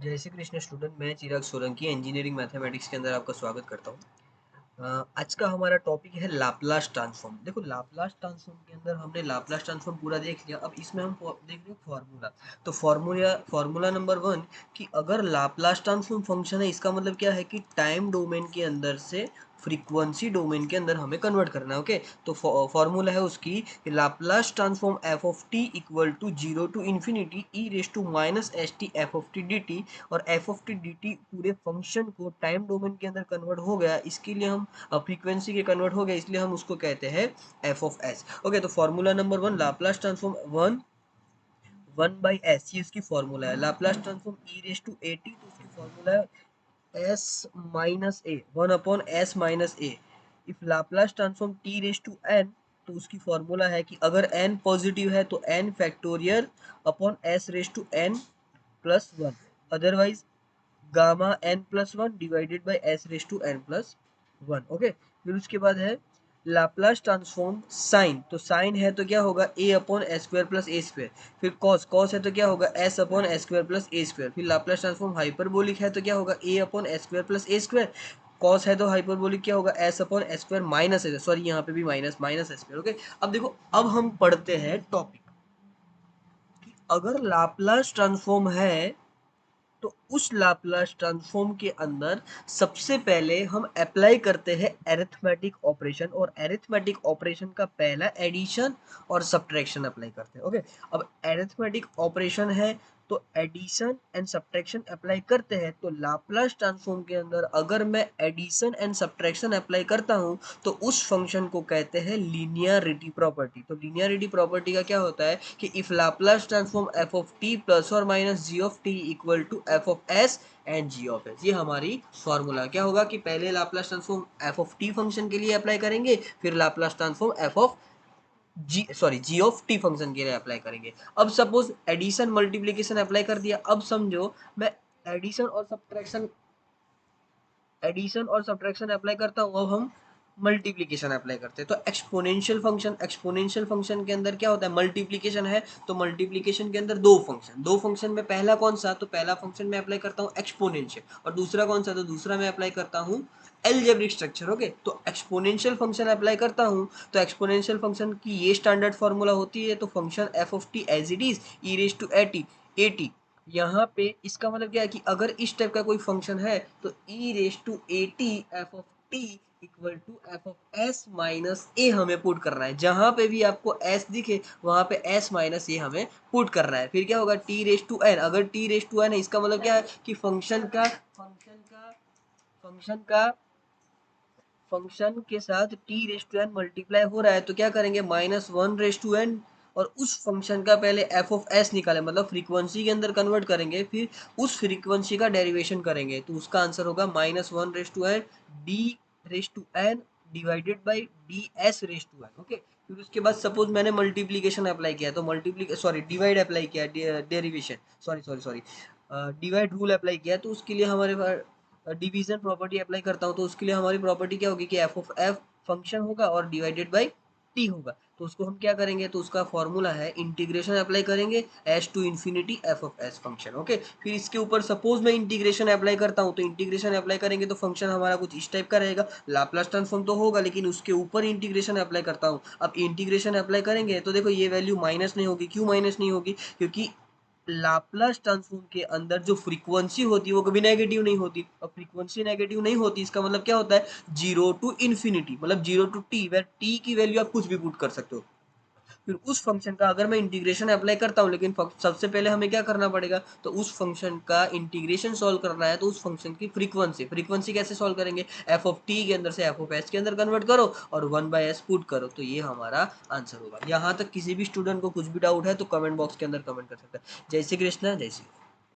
जय श्री कृष्ण स्टूडेंट। मैं चिराग Solanki engineering mathematics के अंदर आपका स्वागत करता हूँ। आज का हमारा टॉपिक है लाप्लास ट्रांसफॉर्म। देखो लाप्लास ट्रांसफॉर्म के अंदर हमने लाप्लास ट्रांसफॉर्म पूरा देख लिया। अब इसमें हम देख रहे हैं फॉर्मूला। तो फॉर्मूला नंबर वन कि अगर लाप्लास ट्रांसफॉर्म फंक्शन है, इसका मतलब क्या है कि टाइम डोमेन के अंदर से फ्रीक्वेंसी डोमेन के अंदर हमें कन्वर्ट करना है। ओके, तो फॉर्मूला है उसकी Laplace transform F of T equal to zero to infinity E raise to minus S T F of T D T. और F of T D T पूरे फंक्शन को टाइम डोमेन के अंदर convert हो गया, इसके लिए हम फ्रीक्वेंसी के कन्वर्ट हो गया, इसलिए हम उसको कहते हैं एफ ऑफ एस। ओके, तो formula number one Laplace transform one one by S, ये इसकी फॉर्मूला है। Laplace transform E raise to A T, तो उसकी फॉर्मूला है S minus A, one upon S minus A. If Laplace transform T raise to N, तो उसकी formula है कि अगर एन पॉजिटिव है तो N factorial upon S raise to N plus one, otherwise gamma N plus one divided by S raise to N plus one. Okay, फिर उसके बाद है लाप्लास ट्रांसफॉर्म साइन। तो साइन है तो क्या होगा A upon S square plus A square. फिर कॉस, कॉस है तो क्या होगा S upon S square plus A square. फिर लाप्लास ट्रांसफॉर्म हाइपरबोलिक है तो क्या होगा A upon S square plus A square. Cos है तो हाइपरबोलिक क्या होगा S upon S square minus S, sorry यहाँ पे भी minus minus S square. Okay, अब देखो, अब हम पढ़ते हैं टॉपिक कि अगर लाप्लास ट्रांसफॉर्म है तो उस लाप्लास ट्रांसफॉर्म के अंदर सबसे पहले हम अप्लाई करते हैं एरिथमेटिक ऑपरेशन, और एरिथमेटिक ऑपरेशन का पहला एडिशन और सब्ट्रैक्शन अप्लाई करते हैं। ओके, अब एरिथमेटिक ऑपरेशन है तो एडिशन एंड सब्ट्रैक्शन अप्लाई करते हैं। तो लाप्लास ट्रांसफॉर्म के अंदर अगर मैं एडिशन एंड सब्ट्रैक्शन अप्लाई करता हूं तो उस फंक्शन को कहते हैं लीनियरिटी प्रॉपर्टी। तो लीनियरिटी प्रॉपर्टी का क्या होता है कि if Laplace transform F of T plus और minus G of T equal to F of S and G of S. ये हमारी फॉर्मूला क्या होगा कि पहले Laplace transform F of T function के लिए अप्लाई करेंगे, फिर Laplace transform F of G of T function के लिए अप्लाई करेंगे। अब सपोज एडिशन मल्टीप्लीकेशन अप्लाई कर दिया। अब समझो मैं एडिशन और सब्ट्रैक्शन अप्लाई करता हूँ। अब हम मल्टीप्लीकेशन अप्लाई करते हैं। तो एक्सपोनेंशियल फंक्शन के अंदर क्या होता है, मल्टीप्लीकेशन है तो मल्टीप्लीकेशन के अंदर दो फंक्शन में पहला कौन सा, तो पहला फंक्शन में अप्लाई करता हूँ एक्सपोनेंशियल, और दूसरा कौन सा, तो दूसरा में अप्लाई करता हूँ एलजेब्रिक स्ट्रक्चर। ओके, तो एक्सपोनेंशियल फंक्शन अप्लाई करता हूँ तो एक्सपोनेंशियल फंक्शन की ये स्टैंडर्ड फॉर्मूला होती है। तो function F of T as it is E raise to A T. यहाँ पे इसका मतलब क्या है कि अगर इस टाइप का कोई फंक्शन है तो E raise to A T F of T equal to F of S minus A हमें पुट करना है। जहां पे भी आपको एस दिखे वहां पे एस माइनस ए हमें पुट करना है। फिर क्या होगा टी रेस टू एन, अगर टी रेस टू एन है इसका मतलब क्या है कि फंक्शन के साथ T raise to N multiply हो रहा है, तो क्या करेंगे minus one raise to N, और उस फंक्शन का पहले एफ ऑफ एस निकाले, मतलब फ्रीक्वेंसी के अंदर कन्वर्ट करेंगे, फिर उस फ्रीक्वेंसी का डेरिवेशन करेंगे। तो उसका आंसर होगा minus one raise to N D raise to N divided by D S raise to N. Okay, फिर उसके बाद सपोज मैंने मल्टीप्लीकेशन अप्लाई किया, तो डिवाइड अप्लाई किया, derivation sorry divide rule apply किया, तो उसके लिए हमारे पास डिवीजन प्रॉपर्टी अप्लाई करता हूँ। तो उसके लिए हमारी प्रॉपर्टी क्या होगी कि एफ ऑफ एफ फंक्शन होगा और डिवाइडेड बाई टी होगा। तो उसको हम क्या करेंगे, तो उसका फॉर्मूला है इंटीग्रेशन अप्लाई करेंगे S to infinity F of S function. Okay, फिर इसके ऊपर सपोज मैं इंटीग्रेशन अप्लाई करता हूँ, तो इंटीग्रेशन अप्लाई करेंगे तो फंक्शन हमारा कुछ इस टाइप का रहेगा। लाप्लास ट्रांसफॉर्म तो होगा लेकिन उसके ऊपर इंटीग्रेशन अप्लाई करता हूँ। अब इंटीग्रेशन अप्लाई करेंगे तो देखो ये वैल्यू माइनस नहीं होगी। क्यों माइनस नहीं होगी, क्योंकि लाप्लास ट्रांसफॉर्म के अंदर जो फ्रीक्वेंसी होती है वो कभी नेगेटिव नहीं होती। और फ्रीक्वेंसी नेगेटिव नहीं होती इसका मतलब क्या होता है जीरो टू इन्फिनिटी, मतलब zero to T, where T की वैल्यू आप कुछ भी पुट कर सकते हो। फिर उस फंक्शन का अगर मैं इंटीग्रेशन अप्लाई करता हूँ, लेकिन सबसे पहले हमें क्या करना पड़ेगा, तो उस फंक्शन का इंटीग्रेशन सॉल्व करना है। तो उस फंक्शन की फ्रीक्वेंसी कैसे सॉल्व करेंगे, एफ ऑफ टी के अंदर से एफ ऑफ एस के अंदर कन्वर्ट करो और वन बाय एस पुट करो, तो ये हमारा आंसर होगा। यहाँ तक किसी भी स्टूडेंट को कुछ भी डाउट है तो कमेंट बॉक्स के अंदर कमेंट कर सकता है। जय श्री कृष्णा, जय श्री।